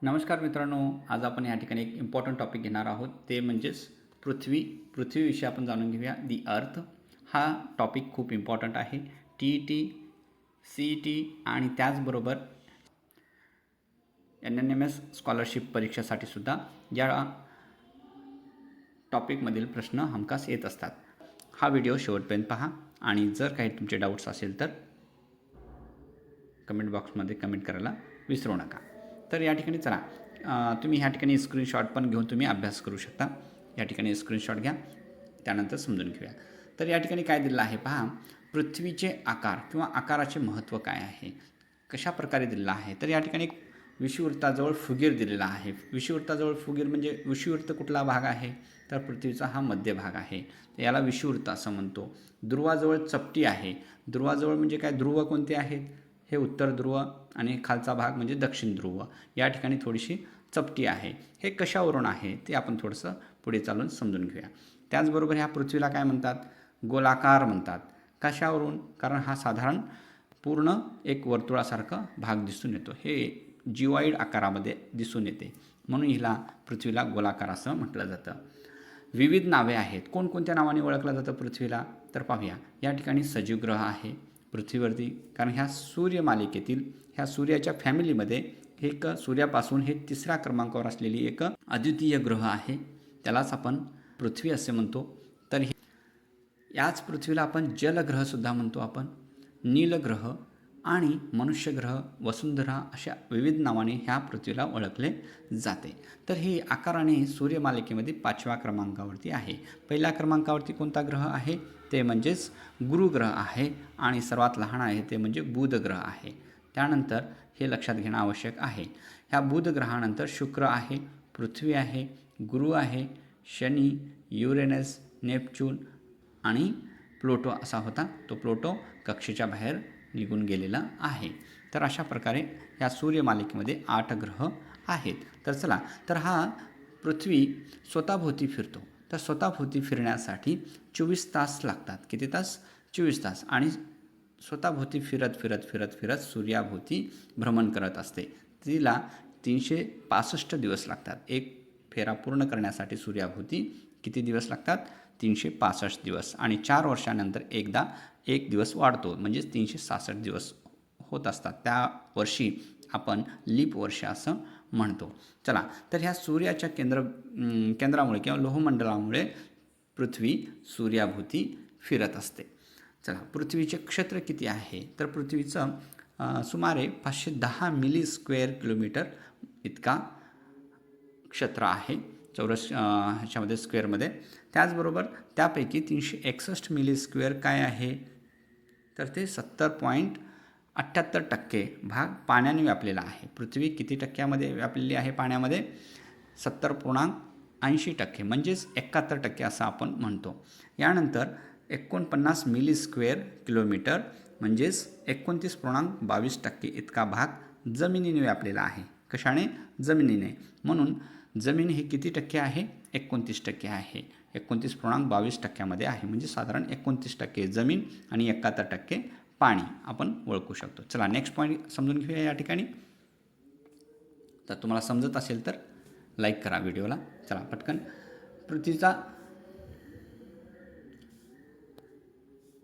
नमस्कार मित्रांनो, आज आपण या ठिकाणी एक इम्पॉर्टंट टॉपिक घेणार आहोत. ते म्हणजेच पृथ्वीविषयी आपण जाणून घेऊया. दी अर्थ हा टॉपिक खूप इम्पॉर्टंट आहे. TET, CET आणि त्याचबरोबर NNMS स्कॉलरशिप परीक्षेसाठी सुद्धा या टॉपिकमधील प्रश्न हमखास येत असतात. हा व्हिडिओ शेवटपर्यंत पहा आणि जर काही तुमचे डाऊट्स असेल तर कमेंट बॉक्समध्ये कमेंट करायला विसरू नका. तर या ठिकाणी चला, तुम्ही ह्या ठिकाणी स्क्रीनशॉट पण घेऊन तुम्ही अभ्यास करू शकता. या ठिकाणी स्क्रीनशॉट घ्या, त्यानंतर समजून घेऊया. तर या ठिकाणी काय दिलेलं आहे पहा. पृथ्वीचे आकार किंवा आकाराचे महत्त्व काय आहे, कशा प्रकारे दिलेलं आहे. तर या ठिकाणी एक विषुवृत्ताजवळ फुगीर दिलेला आहे. विषुवृत्ताजवळ फुगीर म्हणजे विषुवृत्त कुठला भाग आहे, तर पृथ्वीचा हा मध्य भाग आहे. याला विषुवृत्त असं म्हणतो. ध्रुवाजवळ चपटी आहे. ध्रुवाजवळ म्हणजे काय, ध्रुव कोणते आहेत, हे उत्तर ध्रुव आणि खालचा भाग म्हणजे दक्षिण ध्रुव. या ठिकाणी थोडीशी चपटी आहे. हे कशावरून आहे ते आपण थोडंसं पुढे चालून समजून घेऊया. त्याचबरोबर ह्या पृथ्वीला काय म्हणतात, गोलाकार म्हणतात. कशावरून, कारण हा साधारण पूर्ण एक वर्तुळासारखा भाग दिसून येतो. हे जिवाईड आकारामध्ये दिसून येते, म्हणून हिला पृथ्वीला गोलाकार असं म्हटलं जातं. विविध नावे आहेत. कोणकोणत्या नावाने ओळखलं जातं पृथ्वीला, तर पाहूया. या ठिकाणी सजीव ग्रह आहे पृथ्वीवरती, कारण ह्या सूर्यमालिकेतील ह्या सूर्याच्या फॅमिलीमध्ये एक सूर्यापासून हे 3ऱ्या क्रमांकावर असलेली एक अद्वितीय ग्रह आहे, त्यालाच आपण पृथ्वी असे म्हणतो. तर याच पृथ्वीला आपण जलग्रहसुद्धा म्हणतो. आपण नीलग्रह आणि मनुष्यग्रह, वसुंधरा अशा विविध नावाने ह्या पृथ्वीला ओळखले जाते. तर ही आकाराने सूर्यमालिकेमध्ये 5व्या क्रमांकावरती आहे. पहिल्या क्रमांकावरती कोणता ग्रह आहे, ते म्हणजेच गुरुग्रह आहे आणि सर्वात लहान आहे ते म्हणजे बुध ग्रह आहे. त्यानंतर हे लक्षात घेणं आवश्यक आहे. ह्या बुध ग्रहानंतर शुक्र आहे, पृथ्वी आहे, गुरु आहे, शनी, युरेनस, नेपच्यून आणि प्लुटो असा होता. तो प्लुटो कक्षेच्या बाहेर निघून गेलेला आहे. तर अशा प्रकारे या सूर्यमालिकेमध्ये 8 ग्रह आहेत. तर चला, तर हा पृथ्वी स्वतःभोवती फिरतो. तर स्वतःभोवती फिरण्यासाठी 24 तास लागतात. किती तास, 24 तास. आणि स्वतःभोवती फिरत फिरत फिरत फिरत सूर्याभोवती भ्रमण करत असते. तिला 365 दिवस लागतात. एक फेरा पूर्ण करण्यासाठी सूर्याभोवती किती दिवस लागतात, 365 दिवस. आणि 4 वर्षानंतर एकदा एक दिवस वाढतो, म्हणजेच 366 दिवस होत असतात. त्या वर्षी आपण लीप वर्ष असं म्हणतो. चला, तर ह्या सूर्याच्या केंद्रामुळे किंवा लोहमंडलामुळे पृथ्वी सूर्याभोवती फिरत असते. चला, पृथ्वीचे क्षेत्र किती आहे, तर पृथ्वीचं सुमारे 510 मिली स्क्वेअर किलोमीटर इतका क्षेत्र आहे चौरस ह्याच्यामध्ये स्क्वेअरमध्ये. त्याचबरोबर त्यापैकी 361 मिली स्क्वेअर काय आहे, तर ते 70.78% भाग पाण्याने व्यापलेला आहे. पृथ्वी किती टक्क्यामध्ये व्यापलेली आहे पाण्यामध्ये, 70.80%, म्हणजेच 71% असं आपण म्हणतो. यानंतर 49 मिली स्क्वेअर किलोमीटर म्हणजेच 29.22% इतका भाग जमिनीने व्यापलेला आहे. कशाने, जमिनीने. म्हणून जमीन ही किती टक्के आहे, 29% आहे. 29.22% आहे, म्हणजे साधारण 29% जमीन आणि 71% पाणी आपण ओळखू शकतो. चला, नेक्स्ट पॉईंट समजून घेऊया या ठिकाणी. तर तुम्हाला समजत असेल तर लाईक करा व्हिडिओला. चला पटकन पृथ्वीचा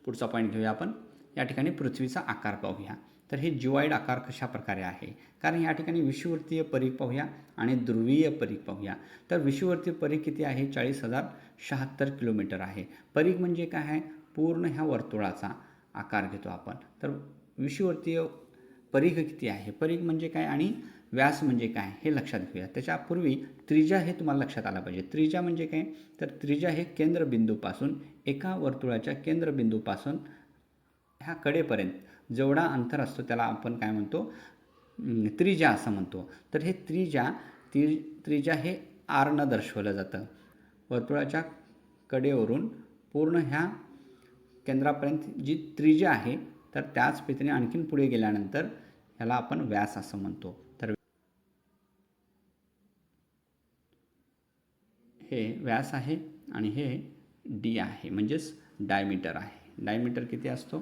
पुढचा पॉईंट घेऊया आपण. या ठिकाणी पृथ्वीचा आकार पाहूया. तर हे जिवाईड आकार कशा प्रकारे आहे, कारण या ठिकाणी विषुवृत्तीय परिघ पाहूया आणि ध्रुवीय परिघ पाहूया. तर विषुवृत्तीय परिघ किती आहे, 40,076 किलोमीटर आहे. परिघ म्हणजे काय आहे, पूर्ण ह्या वर्तुळाचा आकार घेतो आपण. तर विषुवृत्तीय परिघ किती आहे, परिघ म्हणजे काय आणि व्यास म्हणजे काय हे लक्षात घेऊया. त्याच्यापूर्वी त्रिज्या हे तुम्हाला लक्षात आलं पाहिजे. त्रिज्या म्हणजे काय, तर त्रिज्या हे केंद्रबिंदूपासून, एका वर्तुळाच्या केंद्रबिंदूपासून ह्या कडेपर्यंत जेवढा अंतर असतो त्याला आपण काय म्हणतो, त्रिज्या असं म्हणतो. तर हे त्रिज्या हे आरनं दर्शवलं जातं. वर्तुळाच्या कडेवरून पूर्ण ह्या केंद्रापर्यंत जी त्रिज्या आहे, तर त्याच पद्धतीने आणखीन पुढे गेल्यानंतर ह्याला आपण व्यास असं म्हणतो. तर हे व्यास आहे आणि हे डी आहे, म्हणजेच डायमीटर आहे. डायमीटर किती असतो,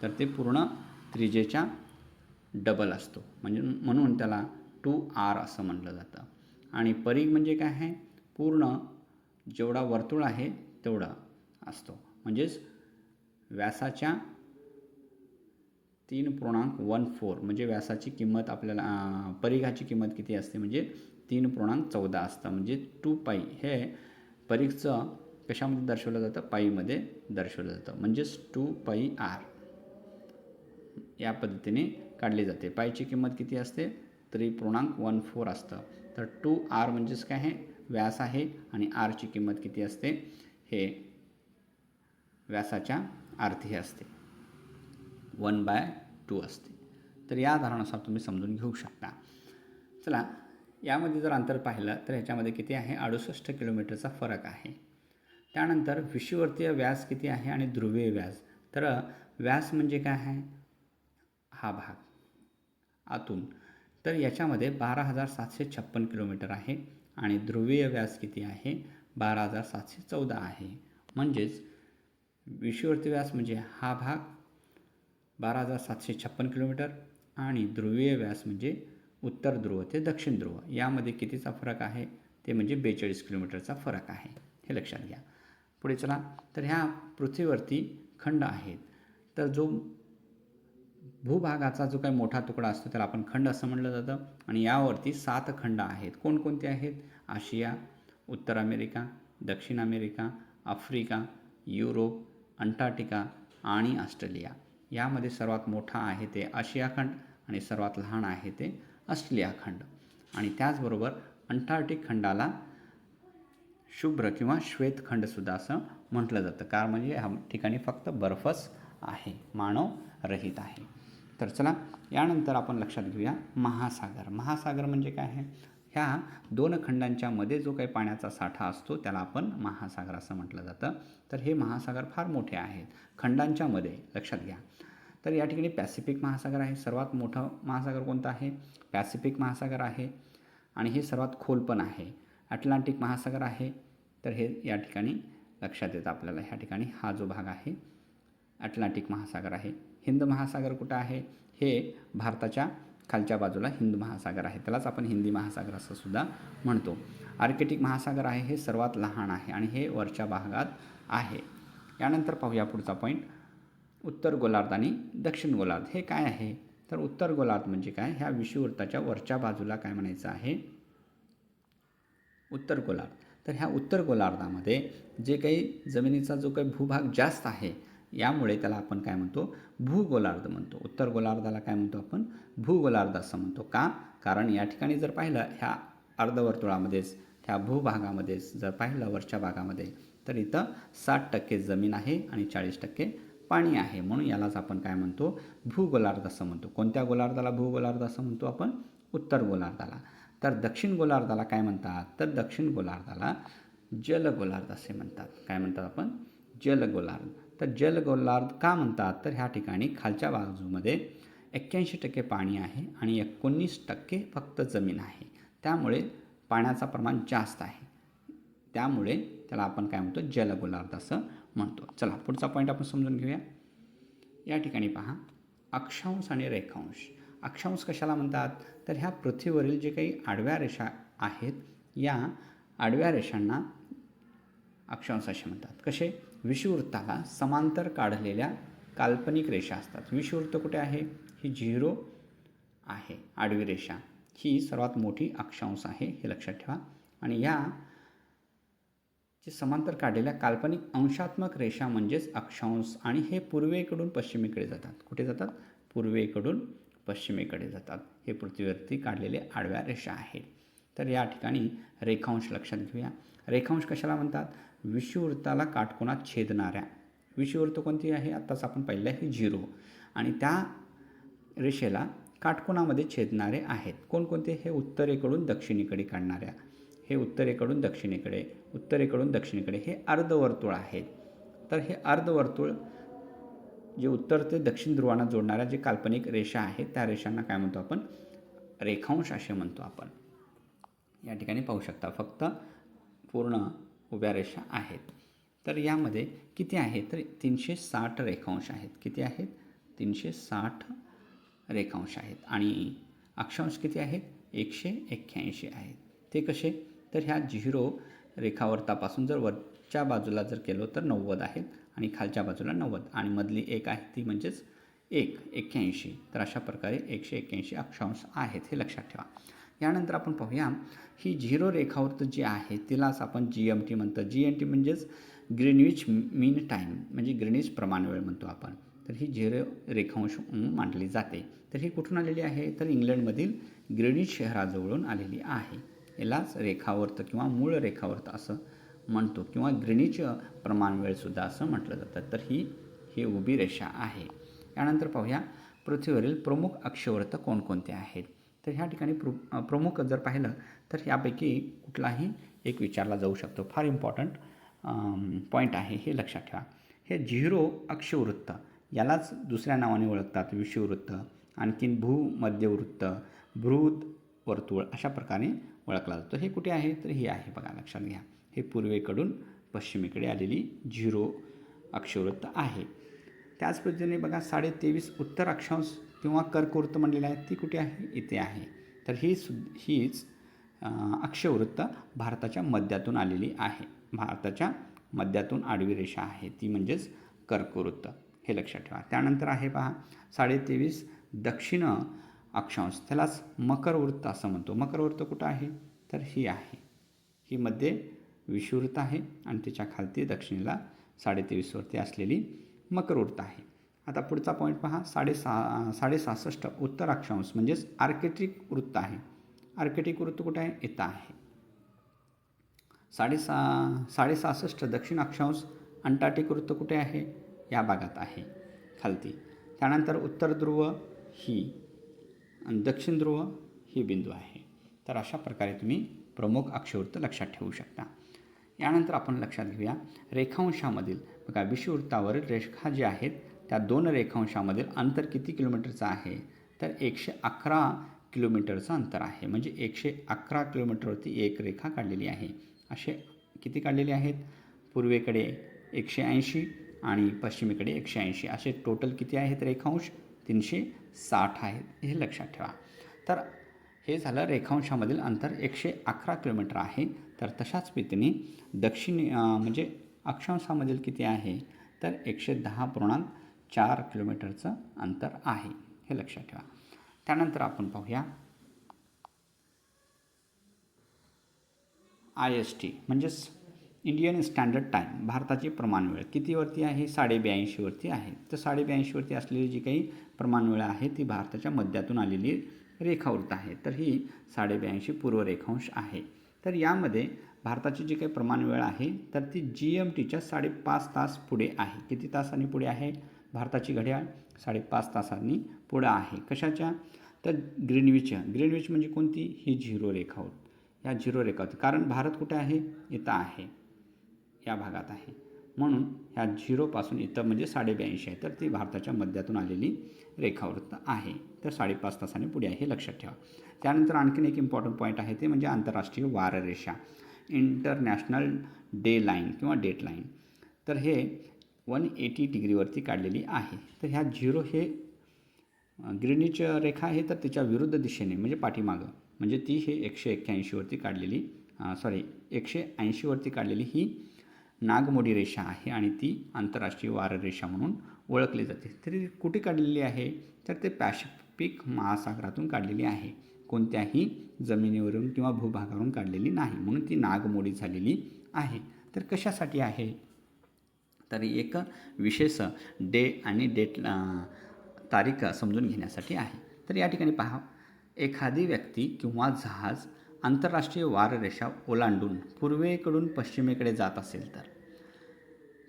तर ते पूर्ण त्रिज्येच्या डबल असतो, म्हणून त्याला 2r असं म्हटलं जातं. आणि परिघ म्हणजे काय आहे, पूर्ण जेवढा वर्तुळ आहे तेवढा असतो. म्हणजेच व्यासाच्या 3.14 म्हणजे व्यासाची किंमत आपल्याला परिघाची किंमत किती असते म्हणजे 3.14 असतं. म्हणजे 2π हे परिघचं कशामध्ये दर्शवलं जातं, पाईमध्ये दर्शवलं जातं. म्हणजेच 2πr या पद्धतीने काढली जाते. पाईची किंमत किती असते, 3.14 असतं. तर 2r म्हणजेच काय आहे, व्यास आहे आणि आरची किंमत किती असते, हे व्यासाच्या अर्धी असते, 1/2 असते. तर या उदाहरणानुसार तुम्ही समजून घेऊ शकता. चला, यामध्ये जर अंतर पाहिलं तर ह्याच्यामध्ये किती आहे, 68 किलोमीटरचा फरक आहे. त्यानंतर विषुववर्तीय व्यास किती आहे आणि ध्रुवीय व्यास. तर व्यास म्हणजे काय आहे, हा भाग आतून, तर याच्यामध्ये 12,756 किलोमीटर आहे आणि ध्रुवीय व्यास किती आहे, 12,714 आहे. म्हणजेच विषुववर्तीय व्यास म्हणजे हा भाग 12,756 किलोमीटर आणि ध्रुवीय व्यास म्हणजे उत्तर ध्रुव ते दक्षिण ध्रुव यामध्ये कितीचा फरक आहे, ते म्हणजे 42 किलोमीटरचा फरक आहे. हे लक्षात घ्या. पुढे चला, तर ह्या पृथ्वीवरती खंड आहेत. तर जो भूभागाचा जो काही मोठा तुकडा असतो त्याला आपण खंड असं म्हटलं जातं. आणि यावरती 7 खंड आहेत. कोणकोणते आहेत, आशिया, उत्तर अमेरिका, दक्षिण अमेरिका, आफ्रिका, युरोप, अंटार्क्टिका आणि ऑस्ट्रेलिया. यामध्ये सर्वात मोठा आहे ते आशिया खंड आणि सर्वात लहान आहे ते ऑस्ट्रेलिया खंड. आणि त्याचबरोबर अंटार्क्टिक खंडाला शुभ्र किंवा श्वेत खंडसुद्धा असं म्हटलं जातं, कारण म्हणजे ह्या ठिकाणी फक्त बर्फच आहे, मानव रहित आहे. तर चला, यानंतर आपण लक्षात घेऊया महासागर. महासागर म्हणजे काय आहे, ह्या दोन खंडांच्या मध्ये जो काही पाण्याचा साठा असतो त्याला आपण महासागर असं म्हटलं जातं. तर हे महासागर फार मोठे आहेत खंडांच्या मध्ये, लक्षात घ्या. तर या ठिकाणी पॅसिफिक महासागर आहे. सर्वात मोठं महासागर कोणतं आहे, पॅसिफिक महासागर आहे आणि हे सर्वात खोल पण आहे. अटलांटिक महासागर आहे. तर हे या ठिकाणी लक्षात येतं आपल्याला. ह्या ठिकाणी हा जो भाग आहे अटलांटिक महासागर आहे. हिंद महासागर कुठं आहे, हे भारताच्या खालच्या बाजूला हिंद महासागर आहे, त्यालाच आपण हिंदी महासागर असं सुद्धा म्हणतो. आर्कटिक महासागर आहे, हे सर्वात लहान आहे आणि हे वरच्या भागात आहे. यानंतर पाहूया पुढचा पॉईंट, उत्तर गोलार्ध आणि दक्षिण गोलार्ध. हे काय आहे, तर उत्तर गोलार्ध म्हणजे काय, ह्या विषुववृत्ताच्या वरच्या बाजूला काय म्हणायचं आहे, उत्तर गोलार्ध. तर ह्या उत्तर गोलार्धामध्ये जे काही जमिनीचा जो काही भूभाग जास्त आहे यामुळे त्याला आपण काय म्हणतो, भूगोलार्ध म्हणतो. उत्तर गोलार्धाला काय म्हणतो आपण, भूगोलार्ध असं म्हणतो. का, कारण या ठिकाणी जर पाहिलं ह्या अर्धवर्तुळामध्येच, ह्या भूभागामध्येच जर पाहिलं वरच्या भागामध्ये, तर इथं 60% जमीन आहे आणि 40% पाणी आहे. म्हणून यालाच आपण काय म्हणतो, भूगोलार्ध असं म्हणतो. कोणत्या गोलार्धाला भूगोलार्ध असं म्हणतो आपण, उत्तर गोलार्धाला. तर दक्षिण गोलार्धाला काय म्हणतात, तर दक्षिण गोलार्धाला जलगोलार्ध असे म्हणतात. काय म्हणतात आपण, जलगोलार्ध. तर जलगोलार्ध का म्हणतात, तर ह्या ठिकाणी खालच्या बाजूमध्ये 81% पाणी आहे आणि 19% फक्त जमीन आहे. त्यामुळे पाण्याचं प्रमाण जास्त आहे, त्यामुळे त्याला आपण काय म्हणतो, जलगोलार्ध असं म्हणतो. चला, पुढचा पॉईंट आपण समजून घेऊया. या ठिकाणी पहा, अक्षांश आणि रेखांश. अक्षांश कशाला म्हणतात, तर ह्या पृथ्वीवरील जे काही आडव्या रेषा आहेत या आडव्या रेषांना अक्षांश असे म्हणतात. कसे, विषुववृत्ताला समांतर काढलेल्या काल्पनिक रेषा असतात. विषुववृत्त कुठे आहे, ही 0 आहे आडवी रेषा, ही सर्वात मोठी अक्षांश आहे, हे लक्षात ठेवा. आणि या जे समांतर काढलेल्या काल्पनिक अंशात्मक रेषा म्हणजेच अक्षांश, आणि हे पूर्वेकडून पश्चिमेकडे जातात. कुठे जातात, पूर्वेकडून पश्चिमेकडे जातात. हे पृथ्वीवरती काढलेले आडव्या रेषा आहेत. तर या ठिकाणी रेखांश लक्षात घेऊया. रेखांश कशाला म्हणतात, विषुववृत्ताला काटकोनात छेदणाऱ्या, विषुववृत्त कोणती आहे, आत्ताच आपण पाहिलं आहे 0, आणि त्या रेषेला काटकोनामध्ये छेदणारे आहेत. कोणकोणते, हे उत्तरेकडून दक्षिणेकडे काढणाऱ्या, हे उत्तरेकडून दक्षिणेकडे, उत्तरेकडून दक्षिणेकडे, हे अर्धवर्तुळ आहेत. तर हे अर्धवर्तुळ जे उत्तर ते दक्षिण ध्रुवांना जोडणाऱ्या जे काल्पनिक रेषा आहेत त्या रेषांना काय म्हणतो आपण, रेखांश असे म्हणतो आपण. या ठिकाणी पाहू शकता फक्त पूर्ण उभ्या रेषा आहेत. तर यामध्ये किती आहे, तर 360 रेखांश आहेत. किती आहेत, 360 रेखांश आहेत. आणि अक्षांश किती आहेत, 181 आहेत. ते कसे? तर ह्या 0 रेखावर्तापासून जर वरच्या बाजूला जर केलो तर 90 आहेत आणि खालच्या बाजूला 90 आणि मधली एक आहे ती म्हणजेच 81. तर अशा प्रकारे 181 अक्षांश आहेत, हे लक्षात ठेवा. यानंतर आपण पाहूया ही 0 रेखावृत्त जी आहे तिलाच आपण GMT म्हणतो. GMT म्हणजेच ग्रीनविच मीन टाईम, म्हणजे ग्रीनिच प्रमाणवेळ म्हणतो आपण. तर ही 0 रेखांश मांडली जाते. तर ही कुठून आलेली आहे? तर इंग्लंडमधील ग्रीनिच शहराजवळून आलेली आहे. यालाच रेखावर्त किंवा मूळ रेखावर्त असं म्हणतो किंवा ग्रीनिच प्रमाणवेळसुद्धा असं म्हटलं जातं. तर ही उभी रेषा आहे. यानंतर पाहूया पृथ्वीवरील प्रमुख अक्षवर्त कोणकोणते आहेत. तर ह्या ठिकाणी प्रमुख जर पाहिलं तर यापैकी कुठलाही एक विचारला जाऊ शकतो. फार इम्पॉर्टंट पॉईंट आहे, हे लक्षात ठेवा. हे 0 अक्षवृत्त यालाच दुसऱ्या नावाने ओळखतात, विषुववृत्त, आणखीन भूमध्यवृत्त, बृहद वर्तुळ अशा प्रकारे ओळखला जातो. हे कुठे आहे? तर हे आहे बघा, लक्षात घ्या. हे पूर्वेकडून पश्चिमेकडे आलेली 0 अक्षवृत्त आहे. त्याच पद्धतीने बघा 23.5 उत्तर अक्षांश किंवा कर्कवृत्त म्हणलेलं आहे, ती कुठे आहे? इथे आहे. तर हीच अक्षवृत्त भारताच्या मध्यातून आलेली आहे. भारताच्या मध्यातून आडवी रेषा आहे ती म्हणजेच कर्कवृत्त, हे लक्षात ठेवा. त्यानंतर आहे पहा 23.5 दक्षिण अक्षांश, त्यालाच मकरवृत्त असं म्हणतो. मकरवृत्त कुठं आहे? तर ही आहे. ही मध्ये विषुववृत्त आहे आणि त्याच्या खालती दक्षिणेला 23.5 वरती असलेली मकरवृत्त आहे. आता पुढचा पॉईंट पहा 66 उत्तर अक्षांश म्हणजेच आर्कटिक वृत्त आहे. आर्कटिक वृत्त कुठे आहे? इथं आहे. 66 दक्षिण अक्षांश अंटार्क्टिक वृत्त कुठे आहे? या भागात आहे खालती. त्यानंतर उत्तर ध्रुव ही आणि दक्षिण ध्रुव ही बिंदू आहे. तर अशा प्रकारे तुम्ही प्रमुख अक्षवृत्त लक्षात ठेवू शकता. यानंतर आपण लक्षात घेऊया रेखांशामधील बघा विषुववृत्तावरील रेखा जी आहेत त्या 2 रेखांशामधील अंतर किती किलोमीटरचं आहे? तर 111 किलोमीटरचं अंतर आहे. म्हणजे 111 किलोमीटरवरती एक रेखा काढलेली आहे. असे किती काढलेले आहेत? पूर्वेकडे 180 आणि पश्चिमेकडे 180, असे टोटल किती आहेत रेखांश? 360 आहेत, हे लक्षात ठेवा. तर हे झालं रेखांशामधील अंतर 111 किलोमीटर आहे. तर तशाच रीतीने दक्षिण म्हणजे अक्षांशामधील किती आहे? तर 110.4 किलोमीटरचं अंतर आहे, हे लक्षात ठेवा. त्यानंतर आपण पाहूया IST म्हणजेच इंडियन स्टँडर्ड टाईम, भारताची प्रमाणवेळ कितीवरती आहे? 82.5 वरती आहे. तर 82.5 वरती असलेली जी काही प्रमाणवेळ आहे ती भारताच्या मध्यातून आलेली रेखावृत्त आहे. तर ही 82.5 पूर्व रेखांश आहे. तर यामध्ये भारताची जी काही प्रमाणवेळ आहे तर ती GMTच्या 5.5 तास पुढे आहे. किती तासांनी पुढे आहे? भारताची घड्याळ 5.5 तासांनी पुढं आहे. कशाच्या? तर ग्रीनविच म्हणजे कोणती? ही 0 रेखावृत्त. ह्या 0 रेखावृत्त, कारण भारत कुठे आहे? इथं आहे, या भागात आहे. म्हणून ह्या 0पासून इथं म्हणजे 82.5 आहे. तर ती भारताच्या मध्यातून आलेली रेखावृत्त आहे. तर 5.5 तासांनी पुढे आहे, हे लक्षात ठेवा. त्यानंतर आणखीन एक इम्पॉर्टंट पॉईंट आहे ते म्हणजे आंतरराष्ट्रीय वाररेषा, इंटरनॅशनल डे लाईन किंवा डेट लाईन. तर हे 180 डिग्रीवरती काढलेली आहे. तर ह्या 0 हे ग्रीनिच रेखा आहे, तर तिच्या विरुद्ध दिशेने म्हणजे पाठीमागं, म्हणजे ती हे 181 वरती काढलेली 180 वरती काढलेली ही नागमोडी रेषा आहे आणि ती आंतरराष्ट्रीय वाररेषा म्हणून ओळखली जाते. तरी कुठे काढलेली आहे? तर ते पॅसिफिक महासागरातून काढलेली आहे. कोणत्याही जमिनीवरून किंवा भूभागावरून काढलेली नाही, म्हणून ती नागमोडी झालेली आहे. तर कशासाठी आहे? तर एक विशेष डे आणि डेट तारीख समजून घेण्यासाठी आहे. तर या ठिकाणी पहा, एखादी व्यक्ती किंवा जहाज आंतरराष्ट्रीय वाररेषा ओलांडून पूर्वेकडून पश्चिमेकडे जात असेल तर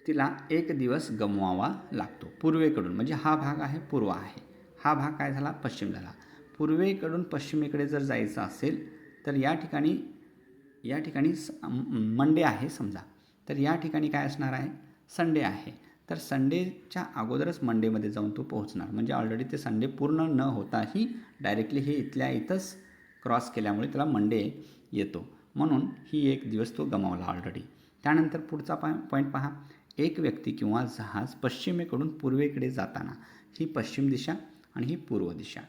तिला 1 दिवस गमवावा लागतो. पूर्वेकडून म्हणजे हा भाग आहे पूर्व आहे, हा भाग काय झाला? पश्चिम झाला. पूर्वेकडून पश्चिमेकडे जर जायचं असेल तर या ठिकाणी मंडे आहे समजा, तर या ठिकाणी काय असणार आहे? संडे आहे. तर संडेच्या अगोदरच मंडेमध्ये जाऊन तो पोहोचणार, म्हणजे ऑलरेडी ते संडे पूर्ण न होताही डायरेक्टली हे इथल्या इथंच क्रॉस केल्यामुळे त्याला मंडे येतो, म्हणून ही 1 दिवस तो गमावला ऑलरेडी. त्यानंतर पुढचा पॉईंट पहा, एक व्यक्ती किंवा जहाज पश्चिमेकडून पूर्वेकडे जाताना ही पश्चिम दिशा आणि ही पूर्व दिशा.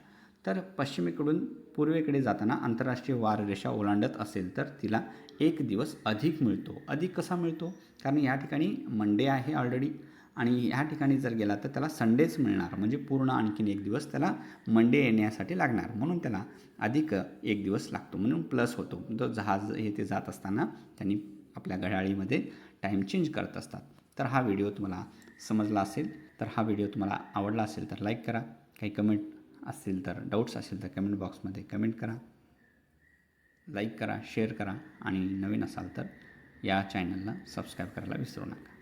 तर पश्चिमेकडून पूर्वेकडे जाताना आंतरराष्ट्रीय वाररेषा ओलांडत असेल तर तिला 1 दिवस अधिक मिळतो. अधिक कसा मिळतो? कारण या ठिकाणी मंडे आहे ऑलरेडी आणि ह्या ठिकाणी जर गेला तर त्याला संडेच मिळणार, म्हणजे पूर्ण आणखीन 1 दिवस त्याला मंडे येण्यासाठी लागणार, म्हणून त्याला अधिक 1 दिवस लागतो, म्हणून प्लस होतो. तो जहाज हे ते जात असताना त्यांनी आपल्या घड्याळीमध्ये टाईम चेंज करत असतात. तर हा व्हिडिओ तुम्हाला समजला असेल, तर हा व्हिडिओ तुम्हाला आवडला असेल तर लाईक करा. काही कमेंट असतील तर, डाऊट्स असेल तर कमेंट बॉक्समध्ये कमेंट करा. लाईक करा, शेअर करा आणि नवीन असाल तर या चॅनलला सबस्क्राईब करायला विसरू नका.